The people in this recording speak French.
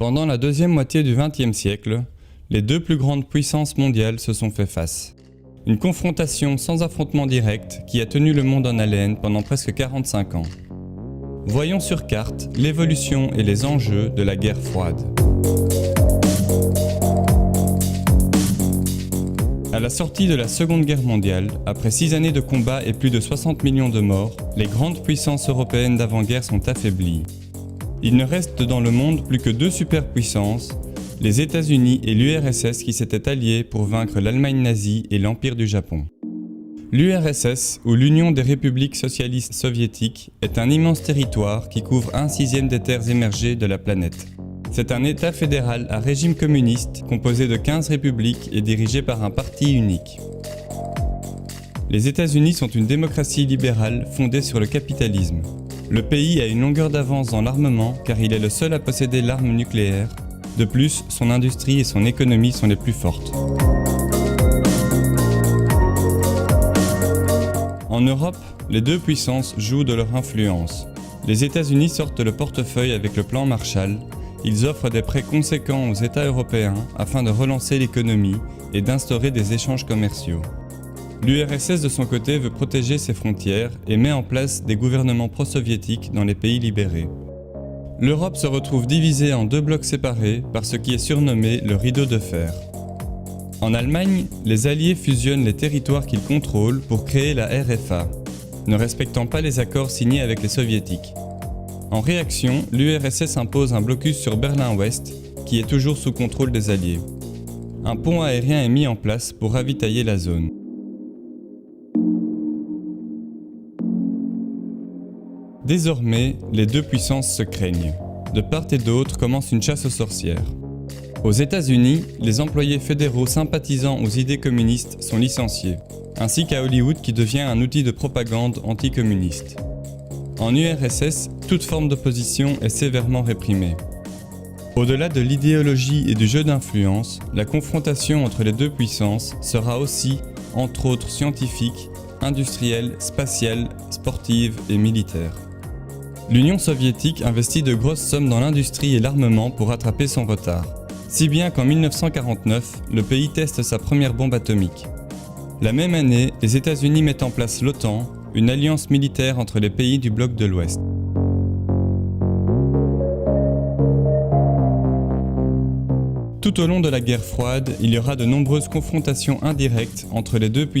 Pendant la deuxième moitié du XXe siècle, les deux plus grandes puissances mondiales se sont fait face. Une confrontation sans affrontement direct qui a tenu le monde en haleine pendant presque 45 ans. Voyons sur carte l'évolution et les enjeux de la guerre froide. À la sortie de la Seconde Guerre mondiale, après 6 années de combats et plus de 60 millions de morts, les grandes puissances européennes d'avant-guerre sont affaiblies. Il ne reste dans le monde plus que deux superpuissances, les États-Unis et l'URSS qui s'étaient alliés pour vaincre l'Allemagne nazie et l'Empire du Japon. L'URSS, ou l'Union des républiques socialistes soviétiques, est un immense territoire qui couvre 1/6 des terres émergées de la planète. C'est un État fédéral à régime communiste composé de 15 républiques et dirigé par un parti unique. Les États-Unis sont une démocratie libérale fondée sur le capitalisme. Le pays a une longueur d'avance dans l'armement car il est le seul à posséder l'arme nucléaire. De plus, son industrie et son économie sont les plus fortes. En Europe, les deux puissances jouent de leur influence. Les États-Unis sortent le portefeuille avec le plan Marshall. Ils offrent des prêts conséquents aux États européens afin de relancer l'économie et d'instaurer des échanges commerciaux. L'URSS de son côté veut protéger ses frontières et met en place des gouvernements pro-soviétiques dans les pays libérés. L'Europe se retrouve divisée en deux blocs séparés par ce qui est surnommé le rideau de fer. En Allemagne, les Alliés fusionnent les territoires qu'ils contrôlent pour créer la RFA, ne respectant pas les accords signés avec les Soviétiques. En réaction, l'URSS impose un blocus sur Berlin-Ouest, qui est toujours sous contrôle des Alliés. Un pont aérien est mis en place pour ravitailler la zone. Désormais, les deux puissances se craignent. De part et d'autre commence une chasse aux sorcières. Aux États-Unis, les employés fédéraux sympathisant aux idées communistes sont licenciés, ainsi qu'à Hollywood qui devient un outil de propagande anticommuniste. En URSS, toute forme d'opposition est sévèrement réprimée. Au-delà de l'idéologie et du jeu d'influence, la confrontation entre les deux puissances sera aussi, entre autres scientifique, industrielle, spatiale, sportive et militaire. L'Union soviétique investit de grosses sommes dans l'industrie et l'armement pour rattraper son retard. Si bien qu'en 1949, le pays teste sa première bombe atomique. La même année, les États-Unis mettent en place l'OTAN, une alliance militaire entre les pays du bloc de l'Ouest. Tout au long de la guerre froide, il y aura de nombreuses confrontations indirectes entre les deux puissances.